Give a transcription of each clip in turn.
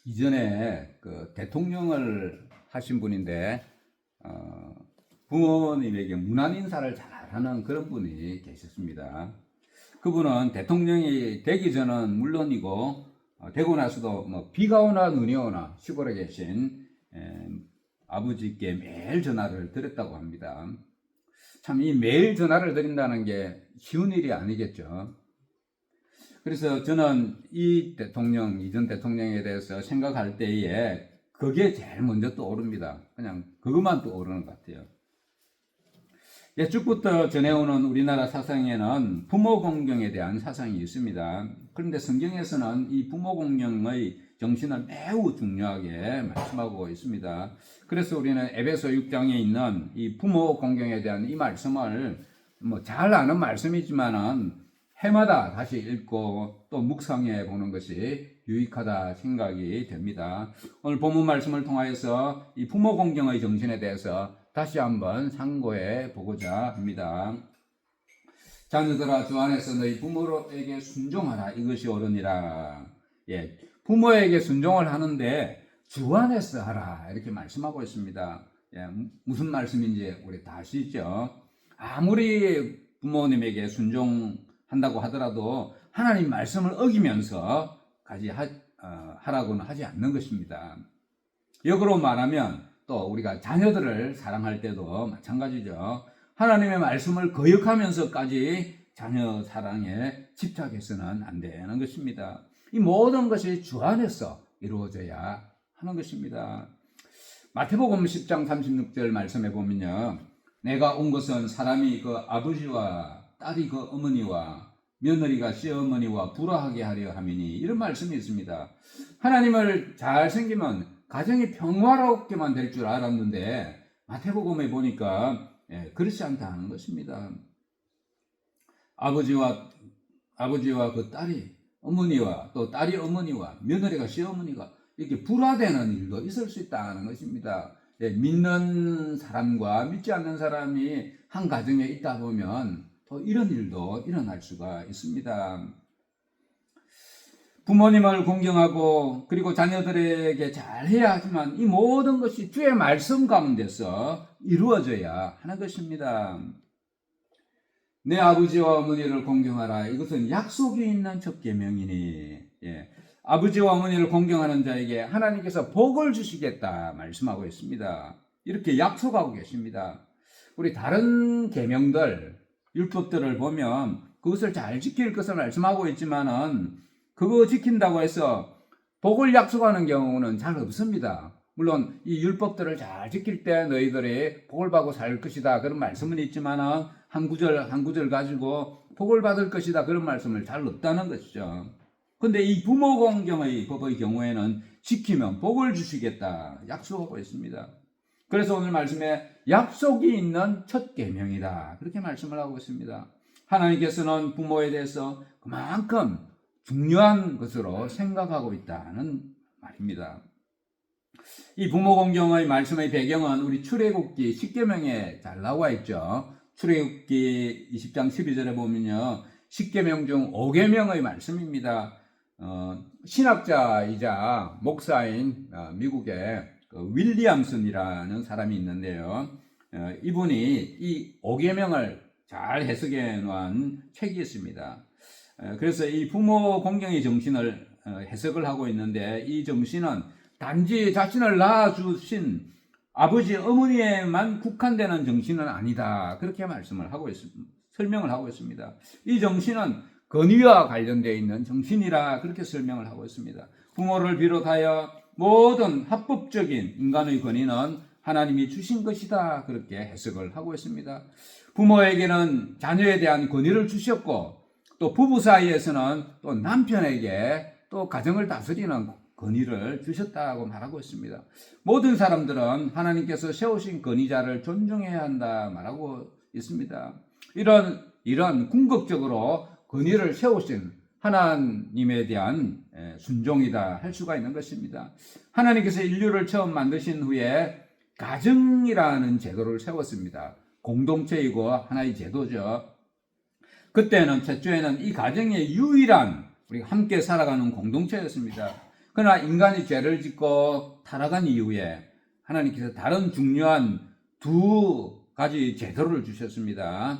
이전에 그 대통령을 하신 분인데 부모님에게 문안 인사를 잘하는 그런 분이 계셨습니다. 그분은 대통령이 되기 전은 물론이고 되고 나서도 뭐 비가 오나 눈이 오나 시골에 계신 아버지께 매일 전화를 드렸다고 합니다. 참 이 매일 전화를 드린다는 게 쉬운 일이 아니겠죠. 그래서 저는 이 대통령, 이전 대통령에 대해서 생각할 때에 그게 제일 먼저 떠오릅니다. 그냥 그것만 떠오르는 것 같아요. 예축부터 전해오는 우리나라 사상에는 부모 공경에 대한 사상이 있습니다. 그런데 성경에서는 이 부모 공경의 정신을 매우 중요하게 말씀하고 있습니다. 그래서 우리는 에베소 6장에 있는 이 부모 공경에 대한 이 말씀을 잘 아는 말씀이지만은 해마다 다시 읽고 또 묵상해 보는 것이 유익하다 생각이 됩니다. 오늘 본문 말씀을 통하여서 이 부모 공경의 정신에 대해서 다시 한번 상고해 보고자 합니다. 자녀들아, 주 안에서 너희 부모에게 순종하라. 이것이 옳으니라. 예, 부모에게 순종을 하는데 주 안에서 하라. 이렇게 말씀하고 있습니다. 예, 무슨 말씀인지 우리 다 아시죠? 아무리 부모님에게 순종한다고 하더라도 하나님 말씀을 어기면서 하라고는 하지 않는 것입니다. 역으로 말하면 또 우리가 자녀들을 사랑할 때도 마찬가지죠. 하나님의 말씀을 거역하면서까지 자녀 사랑에 집착해서는 안 되는 것입니다. 이 모든 것이 주 안에서 이루어져야 하는 것입니다. 마태복음 10장 36절 말씀해 보면요, 내가 온 것은 사람이 그 아버지와 딸이 그 어머니와 며느리가 시어머니와 불화하게 하려 함이니, 이런 말씀이 있습니다. 하나님을 잘 섬기면 가정이 평화롭게만 될 줄 알았는데 마태복음에 보니까 그렇지 않다는 것입니다. 아버지와 그 딸이 어머니와 또 딸이 어머니와 며느리가 시어머니가 이렇게 불화되는 일도 있을 수 있다는 것입니다. 믿는 사람과 믿지 않는 사람이 한 가정에 있다 보면 또 이런 일도 일어날 수가 있습니다. 부모님을 공경하고 그리고 자녀들에게 잘해야 하지만 이 모든 것이 주의 말씀 가운데서 이루어져야 하는 것입니다. 내 아버지와 어머니를 공경하라. 이것은 약속이 있는 첫 계명이니, 아버지와 어머니를 공경하는 자에게 하나님께서 복을 주시겠다 말씀하고 있습니다. 이렇게 약속하고 계십니다. 우리 다른 계명들, 율법들을 보면 그것을 잘 지킬 것을 말씀하고 있지만은 그거 지킨다고 해서 복을 약속하는 경우는 잘 없습니다. 물론 이 율법들을 잘 지킬 때 너희들이 복을 받고 살 것이다 그런 말씀은 있지만 한 구절 한 구절 가지고 복을 받을 것이다 그런 말씀을 잘 없다는 것이죠. 근데 이 부모 공경의 법의 경우에는 지키면 복을 주시겠다 약속하고 있습니다. 그래서 오늘 말씀에 약속이 있는 첫 계명이다 그렇게 말씀을 하고 있습니다. 하나님께서는 부모에 대해서 그만큼 중요한 것으로 생각하고 있다는 말입니다. 이 부모 공경의 말씀의 배경은 우리 출애굽기 10계명에 잘 나와 있죠. 출애굽기 20장 12절에 보면요, 10계명 중 5계명의 말씀입니다. 신학자이자 목사인 미국의 윌리엄슨이라는 사람이 있는데요, 이분이 이 5계명을 잘 해석해 놓은 책이 있습니다. 그래서 이 부모 공경의 정신을 해석을 하고 있는데, 이 정신은 단지 자신을 낳아주신 아버지 어머니에만 국한되는 정신은 아니다 그렇게 말씀을 하고 있습니다. 설명을 하고 있습니다. 이 정신은 권위와 관련되어 있는 정신이라 그렇게 설명을 하고 있습니다. 부모를 비롯하여 모든 합법적인 인간의 권위는 하나님이 주신 것이다 그렇게 해석을 하고 있습니다. 부모에게는 자녀에 대한 권위를 주셨고, 또 부부 사이에서는 또 남편에게 또 가정을 다스리는 권위를 주셨다고 말하고 있습니다. 모든 사람들은 하나님께서 세우신 권위자를 존중해야 한다 말하고 있습니다. 이런 궁극적으로 권위를 세우신 하나님에 대한 순종이다 할 수가 있는 것입니다. 하나님께서 인류를 처음 만드신 후에 가정이라는 제도를 세웠습니다. 공동체이고 하나의 제도죠. 그때는 최초에는 이 가정의 유일한 우리가 함께 살아가는 공동체였습니다. 그러나 인간이 죄를 짓고 타락한 이후에 하나님께서 다른 중요한 두 가지 제도를 주셨습니다.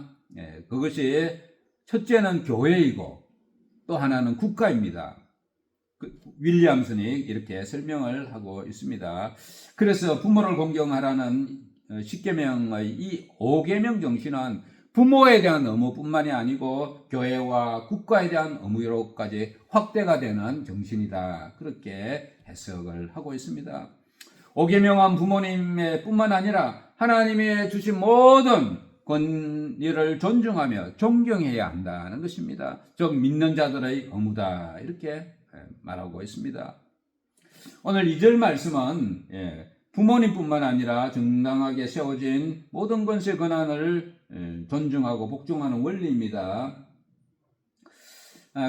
그것이 첫째는 교회이고 또 하나는 국가입니다. 윌리엄슨이 이렇게 설명을 하고 있습니다. 그래서 부모를 공경하라는 10계명의 이 5계명 정신은 부모에 대한 의무뿐만이 아니고 교회와 국가에 대한 의무로까지 확대가 되는 정신이다. 그렇게 해석을 하고 있습니다. 5계명은 부모님의 뿐만 아니라 하나님이 주신 모든 권위를 존중하며 존경해야 한다는 것입니다. 즉 믿는 자들의 의무다. 이렇게 말하고 있습니다. 오늘 2절 말씀은 부모님뿐만 아니라 정당하게 세워진 모든 권세 권한을 존중하고 복종하는 원리입니다.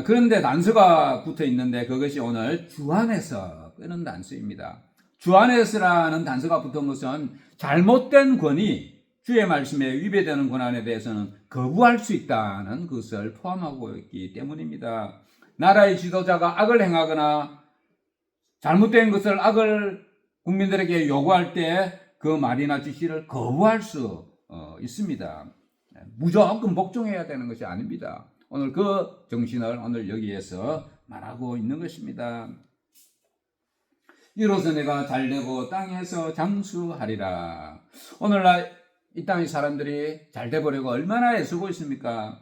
그런데 단서가 붙어 있는데 그것이 오늘 주 안에서 끄는 단서입니다. 주 안에서라는 단서가 붙은 것은 잘못된 권위, 주의 말씀에 위배되는 권한에 대해서는 거부할 수 있다는 것을 포함하고 있기 때문입니다. 나라의 지도자가 악을 행하거나 잘못된 것을 악을 국민들에게 요구할 때 그 말이나 지시를 거부할 수 있습니다. 무조건 복종해야 되는 것이 아닙니다. 오늘 그 정신을 오늘 여기에서 말하고 있는 것입니다. 이로써 내가 잘되고 땅에서 장수하리라. 오늘날 이 땅의 사람들이 잘돼 보려고 얼마나 애쓰고 있습니까?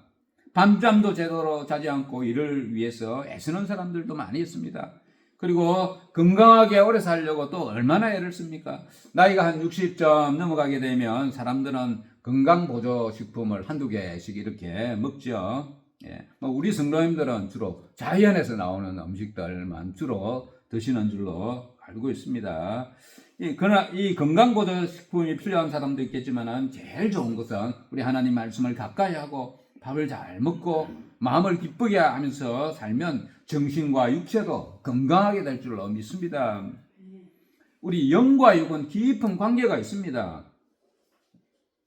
밤잠도 제대로 자지 않고 이를 위해서 애쓰는 사람들도 많이 있습니다. 그리고 건강하게 오래 살려고 또 얼마나 애를 씁니까? 나이가 한 60점 넘어가게 되면 사람들은 건강보조식품을 한두 개씩 이렇게 먹죠. 우리 성도님들은 주로 자연에서 나오는 음식들만 주로 드시는 줄로 알고 있습니다. 그러나 이 건강보조식품이 필요한 사람도 있겠지만 제일 좋은 것은 우리 하나님 말씀을 가까이 하고 밥을 잘 먹고 마음을 기쁘게 하면서 살면 정신과 육체도 건강하게 될 줄로 믿습니다. 우리 영과 육은 깊은 관계가 있습니다.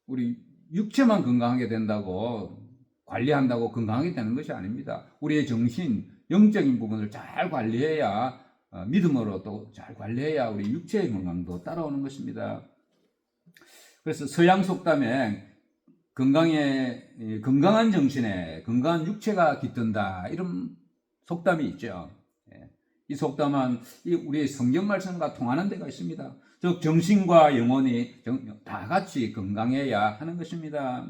우리 육체만 건강하게 된다고 관리한다고 건강하게 되는 것이 아닙니다. 우리의 정신, 영적인 부분을 잘 관리해야 믿음으로 또 잘 관리해야 우리 육체의 건강도 따라오는 것입니다. 그래서 서양 속담에 건강한 정신에 건강한 육체가 깃든다 이런 속담이 있죠. 이 속담은 우리의 성경 말씀과 통하는 데가 있습니다. 즉 정신과 영혼이 다 같이 건강해야 하는 것입니다.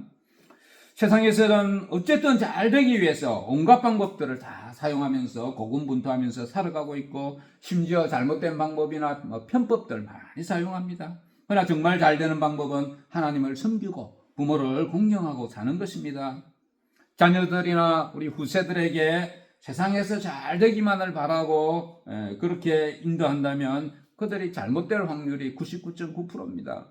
세상에서는 어쨌든 잘 되기 위해서 온갖 방법들을 다 사용하면서 고군분투하면서 살아가고 있고 심지어 잘못된 방법이나 편법들 많이 사용합니다. 그러나 정말 잘 되는 방법은 하나님을 섬기고 부모를 공경하고 사는 것입니다. 자녀들이나 우리 후세들에게 세상에서 잘 되기만을 바라고 그렇게 인도한다면 그들이 잘못될 확률이 99.9%입니다.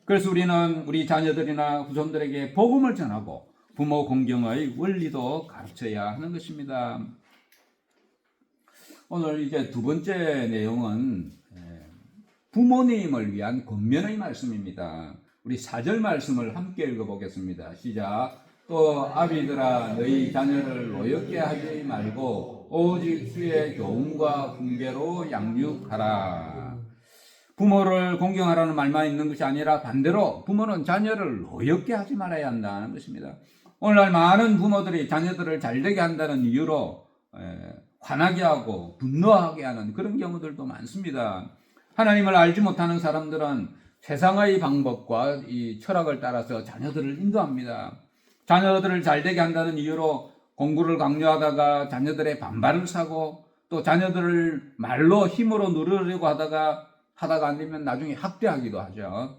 그래서 우리는 우리 자녀들이나 후손들에게 복음을 전하고 부모 공경의 원리도 가르쳐야 하는 것입니다. 오늘 이제 두 번째 내용은 부모님을 위한 권면의 말씀입니다. 우리 4절 말씀을 함께 읽어보겠습니다. 시작. 또 아비들아 너희 자녀를 노엽게 하지 말고 오직 주의 교훈과 훈계로 양육하라. 부모를 공경하라는 말만 있는 것이 아니라 반대로 부모는 자녀를 노엽게 하지 말아야 한다는 것입니다. 오늘날 많은 부모들이 자녀들을 잘되게 한다는 이유로 화나게 하고 분노하게 하는 그런 경우들도 많습니다. 하나님을 알지 못하는 사람들은 세상의 방법과 이 철학을 따라서 자녀들을 인도합니다. 자녀들을 잘되게 한다는 이유로 공부를 강요하다가 자녀들의 반발을 사고 또 자녀들을 말로 힘으로 누르려고 하다가 안 되면 나중에 학대하기도 하죠.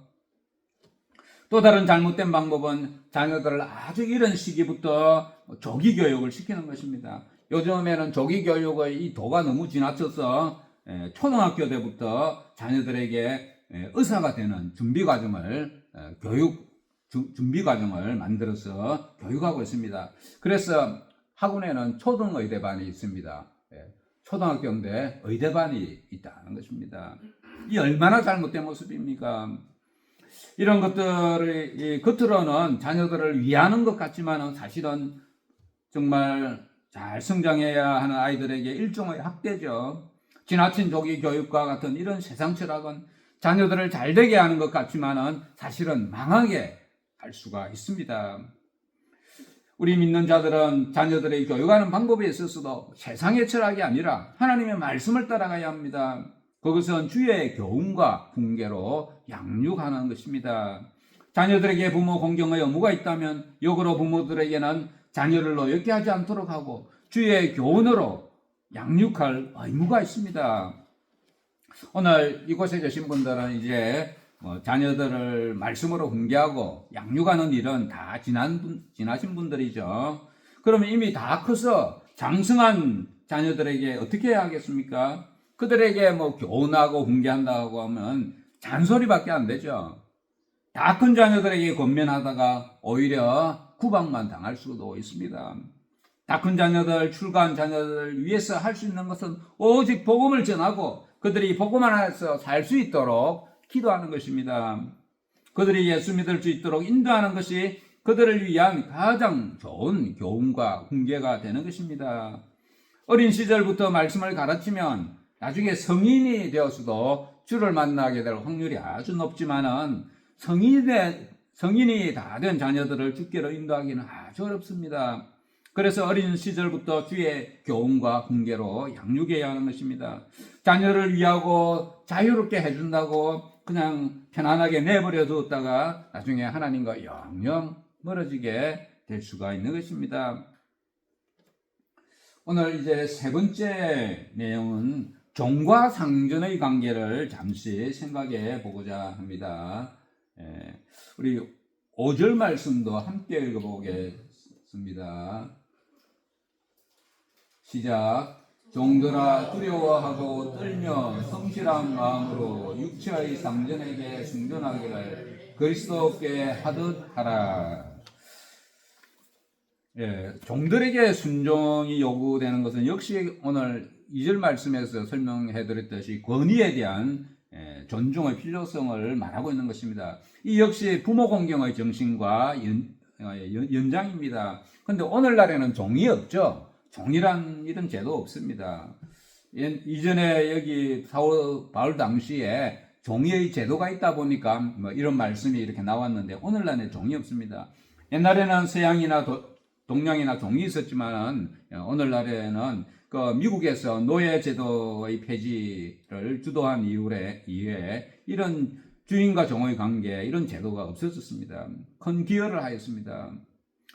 또 다른 잘못된 방법은 자녀들을 아주 이른 시기부터 조기 교육을 시키는 것입니다. 요즘에는 조기 교육의 이 도가 너무 지나쳐서 초등학교 때부터 자녀들에게 의사가 되는 준비 과정을 준비 과정을 만들어서 교육하고 있습니다. 그래서 학원에는 초등의대반이 있습니다. 초등학교인데 의대반이 있다는 것입니다. 이 얼마나 잘못된 모습입니까? 이런 것들이 겉으로는 자녀들을 위하는 것 같지만 사실은 정말 잘 성장해야 하는 아이들에게 일종의 학대죠. 지나친 조기 교육과 같은 이런 세상 철학은 자녀들을 잘되게 하는 것 같지만은 사실은 망하게 할 수가 있습니다. 우리 믿는 자들은 자녀들의 교육하는 방법에 있어서도 세상의 철학이 아니라 하나님의 말씀을 따라가야 합니다. 그것은 주의 교훈과 훈계로 양육하는 것입니다. 자녀들에게 부모 공경의 의무가 있다면 역으로 부모들에게는 자녀를 노엽게 하지 않도록 하고 주의 교훈으로 양육할 의무가 있습니다. 오늘 이곳에 계신 분들은 이제 자녀들을 말씀으로 훈계하고 양육하는 일은 다 지나신 분들이죠. 그러면 이미 다 커서 장성한 자녀들에게 어떻게 해야 하겠습니까? 그들에게 교훈하고 훈계한다고 하면 잔소리밖에 안 되죠. 다 큰 자녀들에게 권면하다가 오히려 구박만 당할 수도 있습니다. 다 큰 자녀들, 출가한 자녀들 위해서 할 수 있는 것은 오직 복음을 전하고 그들이 복음 안에서 살 수 있도록 기도하는 것입니다. 그들이 예수 믿을 수 있도록 인도하는 것이 그들을 위한 가장 좋은 교훈과 훈계가 되는 것입니다. 어린 시절부터 말씀을 가르치면 나중에 성인이 되어서도 주를 만나게 될 확률이 아주 높지만은 성인이 다 된 자녀들을 주께로 인도하기는 아주 어렵습니다. 그래서 어린 시절부터 주의 교훈과 훈계로 양육해야 하는 것입니다. 자녀를 위하고 자유롭게 해준다고 그냥 편안하게 내버려 두었다가 나중에 하나님과 영영 멀어지게 될 수가 있는 것입니다. 오늘 이제 세 번째 내용은 종과 상전의 관계를 잠시 생각해 보고자 합니다. 우리 5절 말씀도 함께 읽어보겠습니다. 시작. 종들아 두려워하고 떨며 성실한 마음으로 육체의 상전에게 순종하기를 그리스도께 하듯 하라. 종들에게 순종이 요구되는 것은 역시 오늘 2절 말씀에서 설명해 드렸듯이 권위에 대한 존중의 필요성을 말하고 있는 것입니다. 이 역시 부모 공경의 정신과 연장입니다. 그런데 오늘날에는 종이 없죠. 종이란 이런 제도 없습니다. 이전에 여기 바울 당시에 종이의 제도가 있다 보니까 이런 말씀이 이렇게 나왔는데 오늘날에 종이 없습니다. 옛날에는 서양이나 동양이나 종이 있었지만 오늘날에는 미국에서 노예 제도의 폐지를 주도한 이후에 이런 주인과 종의 관계 이런 제도가 없어졌습니다. 큰 기여를 하였습니다.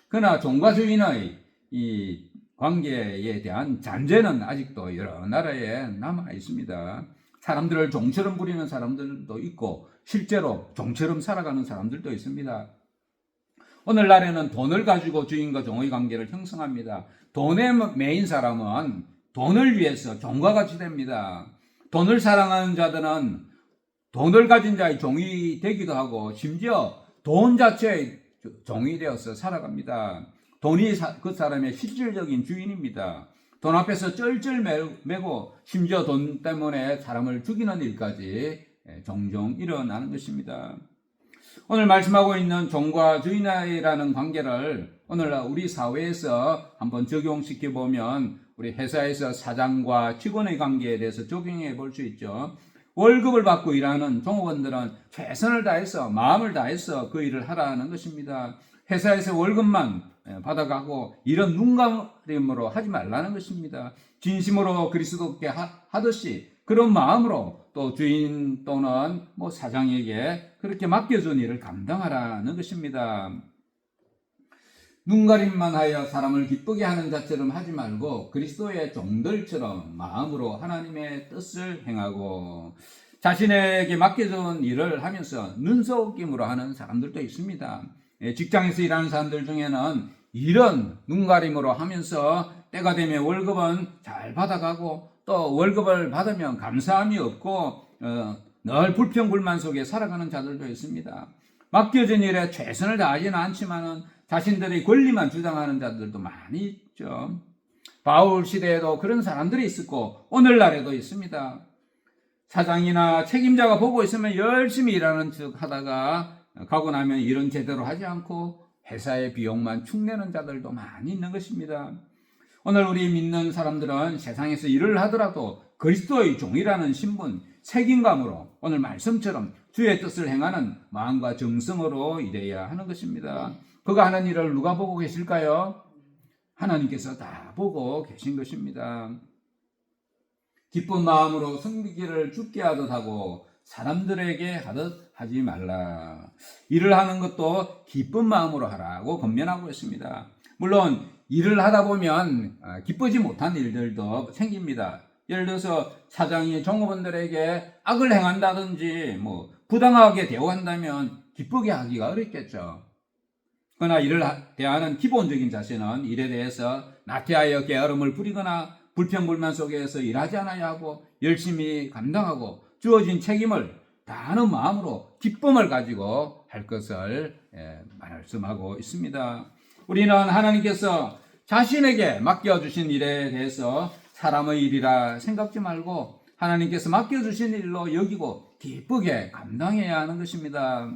그러나 종과 주인의 이 관계에 대한 잔재는 아직도 여러 나라에 남아 있습니다. 사람들을 종처럼 부리는 사람들도 있고 실제로 종처럼 살아가는 사람들도 있습니다. 오늘날에는 돈을 가지고 주인과 종의 관계를 형성합니다. 돈에 매인 사람은 돈을 위해서 종과 같이 됩니다. 돈을 사랑하는 자들은 돈을 가진 자의 종이 되기도 하고 심지어 돈 자체의 종이 되어서 살아갑니다. 돈이 그 사람의 실질적인 주인입니다. 돈 앞에서 쩔쩔매고 심지어 돈 때문에 사람을 죽이는 일까지 종종 일어나는 것입니다. 오늘 말씀하고 있는 종과 주인이라는 관계를 오늘날 우리 사회에서 한번 적용시켜 보면 우리 회사에서 사장과 직원의 관계에 대해서 적용해 볼 수 있죠. 월급을 받고 일하는 종업원들은 최선을 다해서 마음을 다해서 그 일을 하라는 것입니다. 회사에서 월급만 받아가고 이런 눈가림으로 하지 말라는 것입니다. 진심으로 그리스도께 하듯이 그런 마음으로 또 주인 또는 사장에게 그렇게 맡겨준 일을 감당하라는 것입니다. 눈가림만 하여 사람을 기쁘게 하는 자처럼 하지 말고 그리스도의 종들처럼 마음으로 하나님의 뜻을 행하고 자신에게 맡겨준 일을 하면서 눈속임으로 하는 사람들도 있습니다. 직장에서 일하는 사람들 중에는 이런 눈가림으로 하면서 때가 되면 월급은 잘 받아가고 또 월급을 받으면 감사함이 없고 늘 불평불만 속에 살아가는 자들도 있습니다. 맡겨진 일에 최선을 다하지는 않지만은 자신들의 권리만 주장하는 자들도 많이 있죠. 바울 시대에도 그런 사람들이 있었고 오늘날에도 있습니다. 사장이나 책임자가 보고 있으면 열심히 일하는 척 하다가 가고 나면 일은 제대로 하지 않고 회사의 비용만 축내는 자들도 많이 있는 것입니다. 오늘 우리 믿는 사람들은 세상에서 일을 하더라도 그리스도의 종이라는 신분, 책임감으로 오늘 말씀처럼 주의 뜻을 행하는 마음과 정성으로 일해야 하는 것입니다. 그가 하는 일을 누가 보고 계실까요? 하나님께서 다 보고 계신 것입니다. 기쁜 마음으로 섬기기를 주께 하듯 하고 사람들에게 하듯 하지 말라. 일을 하는 것도 기쁜 마음으로 하라고 권면하고 있습니다. 물론 일을 하다 보면 기쁘지 못한 일들도 생깁니다. 예를 들어서 사장이 종업원들에게 악을 행한다든지 부당하게 대우한다면 기쁘게 하기가 어렵겠죠. 그러나 일을 대하는 기본적인 자세는 일에 대해서 나태하여 게으름을 부리거나 불평불만 속에서 일하지 않아야 하고 열심히 감당하고 주어진 책임을 다하는 마음으로 기쁨을 가지고 할 것을 말씀하고 있습니다. 우리는 하나님께서 자신에게 맡겨주신 일에 대해서 사람의 일이라 생각지 말고 하나님께서 맡겨주신 일로 여기고 기쁘게 감당해야 하는 것입니다.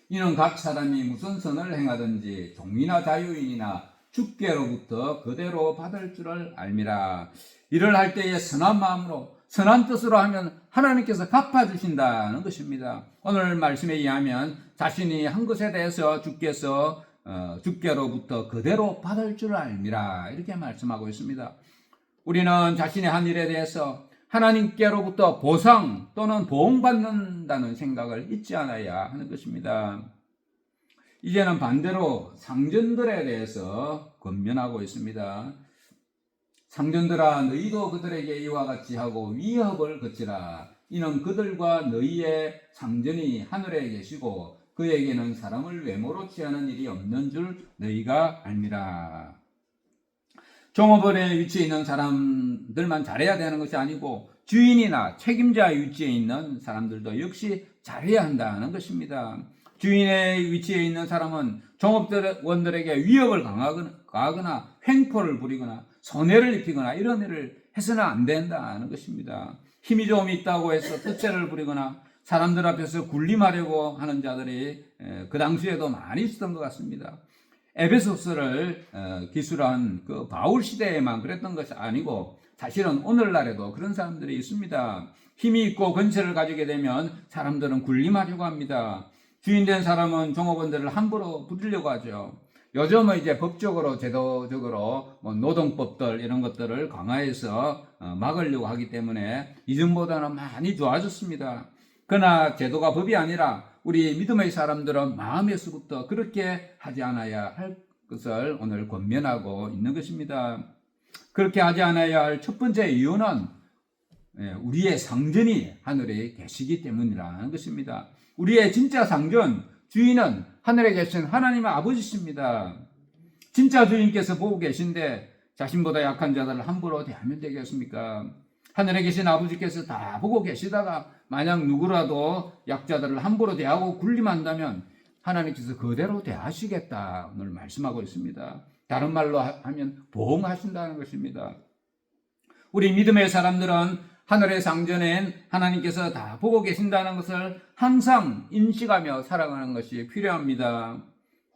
이는 각 사람이 무슨 선을 행하든지 종이나 자유인이나 주께로부터 그대로 받을 줄을 알미라. 일을 할 때에 선한 마음으로 선한 뜻으로 하면 하나님께서 갚아주신다는 것입니다. 오늘 말씀에 의하면 자신이 한 것에 대해서 주께로부터 그대로 받을 줄을 알미라 이렇게 말씀하고 있습니다. 우리는 자신의 한 일에 대해서 하나님께로부터 보상 또는 보응받는다는 생각을 잊지 않아야 하는 것입니다. 이제는 반대로 상전들에 대해서 권면하고 있습니다. 상전들아 너희도 그들에게 이와 같이 하고 위협을 거치라. 이는 그들과 너희의 상전이 하늘에 계시고 그에게는 사람을 외모로 취하는 일이 없는 줄 너희가 알미라. 종업원의 위치에 있는 사람들만 잘해야 되는 것이 아니고 주인이나 책임자의 위치에 있는 사람들도 역시 잘해야 한다는 것입니다. 주인의 위치에 있는 사람은 종업원들에게 위협을 가하거나 횡포를 부리거나 손해를 입히거나 이런 일을 해서는 안 된다는 것입니다. 힘이 좀 있다고 해서 뜻대를 부리거나 사람들 앞에서 군림하려고 하는 자들이 그 당시에도 많이 있었던 것 같습니다. 에베소서를 기술한 그 바울 시대에만 그랬던 것이 아니고 사실은 오늘날에도 그런 사람들이 있습니다. 힘이 있고 권세를 가지게 되면 사람들은 군림하려고 합니다. 주인된 사람은 종업원들을 함부로 부리려고 하죠. 요즘은 이제 법적으로 제도적으로 노동법들 이런 것들을 강화해서 막으려고 하기 때문에 이전보다는 많이 좋아졌습니다. 그러나 제도가 법이 아니라 우리 믿음의 사람들은 마음에서부터 그렇게 하지 않아야 할 것을 오늘 권면하고 있는 것입니다. 그렇게 하지 않아야 할 첫 번째 이유는 우리의 상전이 하늘에 계시기 때문이라는 것입니다. 우리의 진짜 상전, 주인은 하늘에 계신 하나님의 아버지십니다. 진짜 주인께서 보고 계신데 자신보다 약한 자들을 함부로 대하면 되겠습니까? 하늘에 계신 아버지께서 다 보고 계시다가 만약 누구라도 약자들을 함부로 대하고 군림한다면 하나님께서 그대로 대하시겠다 오늘 말씀하고 있습니다. 다른 말로 하면 보응하신다는 것입니다. 우리 믿음의 사람들은 하늘의 상전엔 하나님께서 다 보고 계신다는 것을 항상 인식하며 살아가는 것이 필요합니다.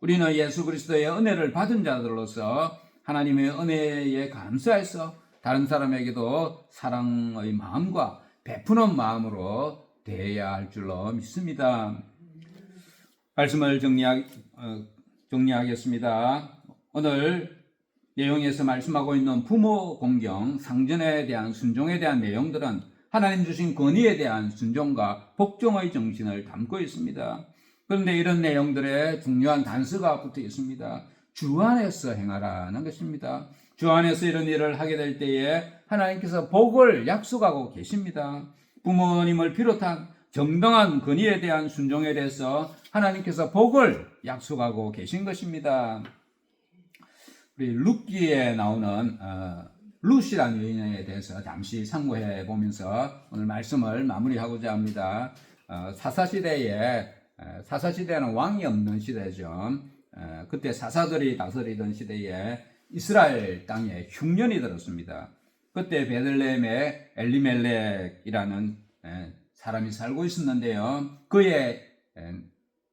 우리는 예수 그리스도의 은혜를 받은 자들로서 하나님의 은혜에 감사해서 다른 사람에게도 사랑의 마음과 베푸는 마음으로 대해야 할 줄로 믿습니다. 말씀을 정리하겠습니다. 오늘 내용에서 말씀하고 있는 부모 공경, 상전에 대한 순종에 대한 내용들은 하나님 주신 권위에 대한 순종과 복종의 정신을 담고 있습니다. 그런데 이런 내용들에 중요한 단서가 붙어 있습니다. 주 안에서 행하라는 것입니다. 주 안에서 이런 일을 하게 될 때에 하나님께서 복을 약속하고 계십니다. 부모님을 비롯한 정당한 권위에 대한 순종에 대해서 하나님께서 복을 약속하고 계신 것입니다. 우리 룻기에 나오는 룻이라는 여인에 대해서 잠시 상고해 보면서 오늘 말씀을 마무리하고자 합니다. 사사시대는 왕이 없는 시대죠. 그때 사사들이 다스리던 시대에 이스라엘 땅에 흉년이 들었습니다. 그때 베들레헴에 엘리멜렉이라는 사람이 살고 있었는데요. 그의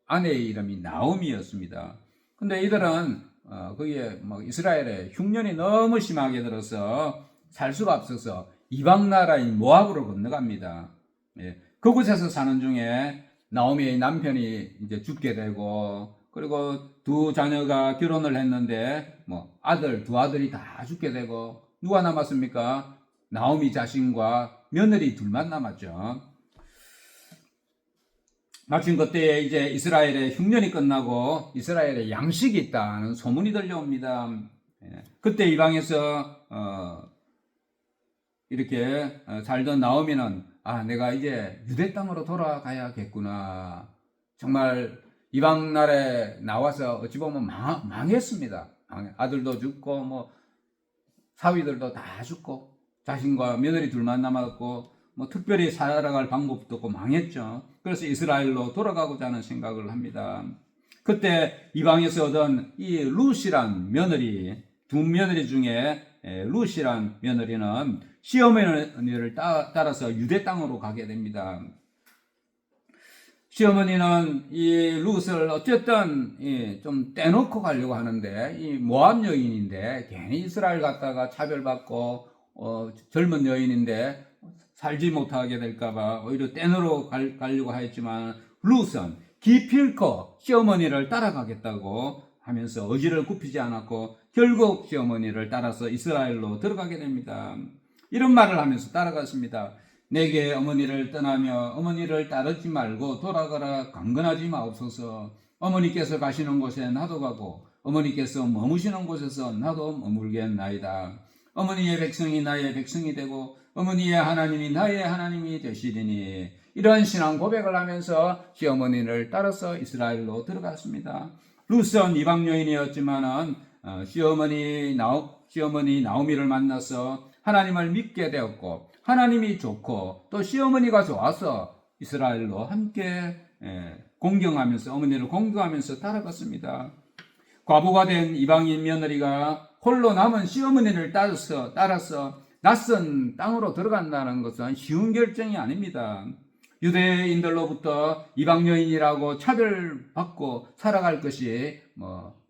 아내의 이름이 나오미였습니다. 근데 이들은 거기에 이스라엘에 흉년이 너무 심하게 들어서 살 수가 없어서 이방 나라인 모압으로 건너갑니다. 예. 그곳에서 사는 중에 나오미의 남편이 이제 죽게 되고, 그리고 두 자녀가 결혼을 했는데 뭐 두 아들이 다 죽게 되고, 누가 남았습니까? 나오미 자신과 며느리 둘만 남았죠. 마침 그때 이제 이스라엘의 흉년이 끝나고 이스라엘에 양식이 있다는 소문이 들려옵니다. 그때 이방에서 이렇게 살던 나오미는 내가 이제 유대 땅으로 돌아가야겠구나. 정말 이방 나라에 나와서 어찌 보면 망했습니다. 아들도 죽고 뭐 사위들도 다 죽고 자신과 며느리 둘만 남았고 뭐 특별히 살아갈 방법도 없고 망했죠. 그래서 이스라엘로 돌아가고자 하는 생각을 합니다. 그때 이방에서 얻은 이 룻이란 며느리, 두 며느리 중에 룻이란 며느리는 시어머니를 따라서 유대 땅으로 가게 됩니다. 시어머니는 이 룻을 어쨌든 좀 떼놓고 가려고 하는데, 이 모압 여인인데 괜히 이스라엘 갔다가 차별받고 젊은 여인인데 살지 못하게 될까봐 오히려 떼놓으러 가려고 했지만, 룻은 기필코 시어머니를 따라가겠다고 하면서 의지를 굽히지 않았고 결국 시어머니를 따라서 이스라엘로 들어가게 됩니다. 이런 말을 하면서 따라갔습니다. 내게 어머니를 떠나며 어머니를 따르지 말고 돌아가라 강건하지 마옵소서. 어머니께서 가시는 곳에 나도 가고 어머니께서 머무시는 곳에서 나도 머물겠나이다. 어머니의 백성이 나의 백성이 되고 어머니의 하나님이 나의 하나님이 되시리니. 이런 신앙 고백을 하면서 시어머니를 따라서 이스라엘로 들어갔습니다. 룻은 이방 여인이었지만은 시어머니 나오미를 만나서 하나님을 믿게 되었고, 하나님이 좋고 또 시어머니가 좋아서 이스라엘로 함께 공경하면서, 어머니를 공경하면서 따라갔습니다. 과부가 된 이방인 며느리가 홀로 남은 시어머니를 따라서 낯선 땅으로 들어간다는 것은 쉬운 결정이 아닙니다. 유대인들로부터 이방 여인이라고 차별받고 살아갈 것이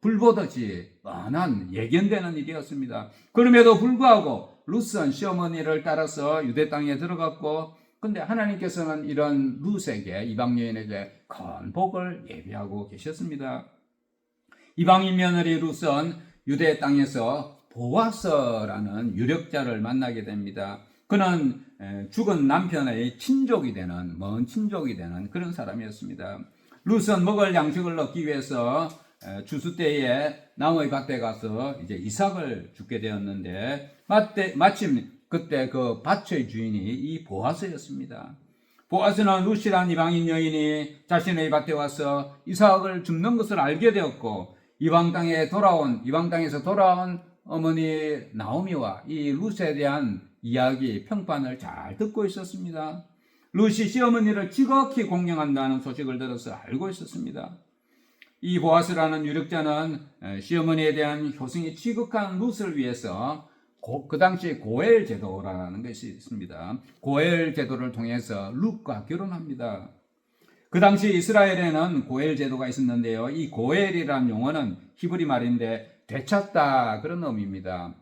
불보듯이 뻔한 예견되는 일이었습니다. 그럼에도 불구하고 룻은 시어머니를 따라서 유대 땅에 들어갔고, 근데 하나님께서는 이런 룻에게, 이방 여인에게 큰 복을 예비하고 계셨습니다. 이방인 며느리 룻은 유대 땅에서 보아스라는 유력자를 만나게 됩니다. 그는 죽은 남편의 친족이 되는, 먼 친족이 되는 그런 사람이었습니다. 룻은 먹을 양식을 얻기 위해서 추수 때에 나무의 밭에 가서 이제 이삭을 줍게 되었는데, 마침 그때 그 밭의 주인이 이 보아스였습니다. 보아스는 룻이란 이방인 여인이 자신의 밭에 와서 이삭을 줍는 것을 알게 되었고, 이방 땅에서 돌아온 어머니 나오미와 이 룻에 대한 이야기, 평판을 잘 듣고 있었습니다. 룻이 시어머니를 지극히 공경한다는 소식을 들어서 알고 있었습니다. 이 보아스라는 유력자는 시어머니에 대한 효성이 지극한 룻을 위해서 그 당시 고엘 제도라는 것이 있습니다. 고엘 제도를 통해서 룻과 결혼합니다. 그 당시 이스라엘에는 고엘 제도가 있었는데요. 이 고엘이라는 용어는 히브리 말인데 되찾다, 그런 의미입니다.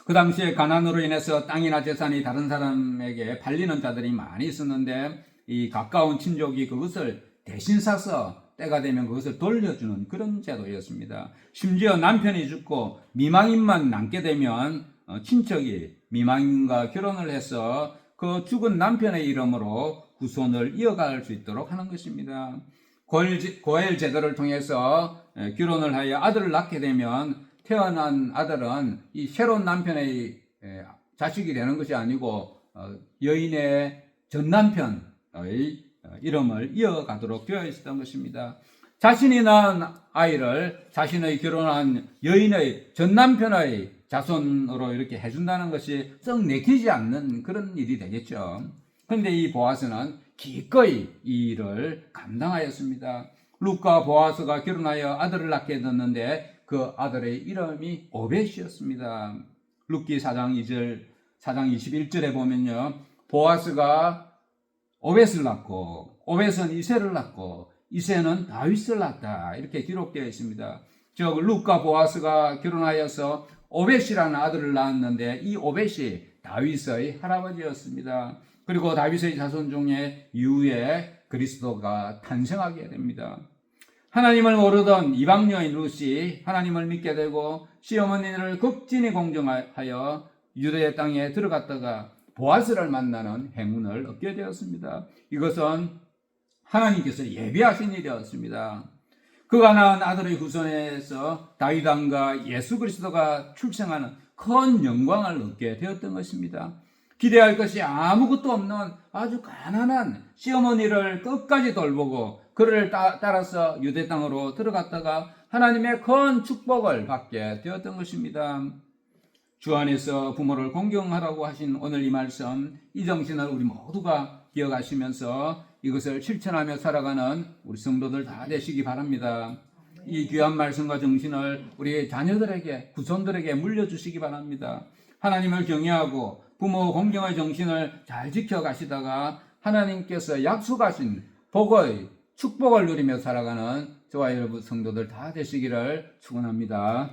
그 당시에 가난으로 인해서 땅이나 재산이 다른 사람에게 팔리는 자들이 많이 있었는데, 이 가까운 친족이 그것을 대신 사서 때가 되면 그것을 돌려주는 그런 제도였습니다. 심지어 남편이 죽고 미망인만 남게 되면 친척이 미망인과 결혼을 해서 그 죽은 남편의 이름으로 후손을 이어갈 수 있도록 하는 것입니다. 고엘 제도를 통해서 결혼을 하여 아들을 낳게 되면 태어난 아들은 이 새로운 남편의 자식이 되는 것이 아니고 여인의 전 남편의 이름을 이어가도록 되어 있었던 것입니다. 자신이 낳은 아이를 자신의 결혼한 여인의 전 남편의 자손으로 이렇게 해준다는 것이 썩 내키지 않는 그런 일이 되겠죠. 그런데 이 보아스는 기꺼이 이 일을 감당하였습니다. 룻과 보아스가 결혼하여 아들을 낳게 됐는데 그 아들의 이름이 오벳이었습니다. 룻기 4장 21절에 보면요, 보아스가 오벳을 낳고 오벳은 이새를 낳고 이새는 다윗을 낳았다, 이렇게 기록되어 있습니다. 즉 룻과 보아스가 결혼하여서 오벳이라는 아들을 낳았는데, 이 오벳이 다윗의 할아버지였습니다. 그리고 다윗의 자손 중에 이후에 그리스도가 탄생하게 됩니다. 하나님을 모르던 이방 여인 룻이 하나님을 믿게 되고 시어머니를 극진히 공경하여 유대 땅에 들어갔다가 보아스를 만나는 행운을 얻게 되었습니다. 이것은 하나님께서 예비하신 일이었습니다. 그가 낳은 아들의 후손에서 다윗 왕과 예수 그리스도가 출생하는 큰 영광을 얻게 되었던 것입니다. 기대할 것이 아무것도 없는 아주 가난한 시어머니를 끝까지 돌보고 그를 따라서 유대 땅으로 들어갔다가 하나님의 큰 축복을 받게 되었던 것입니다. 주 안에서 부모를 공경하라고 하신 오늘 이 말씀, 이 정신을 우리 모두가 기억하시면서 이것을 실천하며 살아가는 우리 성도들 다 되시기 바랍니다. 이 귀한 말씀과 정신을 우리 자녀들에게, 후손들에게 물려주시기 바랍니다. 하나님을 경외하고 부모 공경의 정신을 잘 지켜가시다가 하나님께서 약속하신 복의 축복을 누리며 살아가는 저와 여러분 성도들 다 되시기를 축원합니다.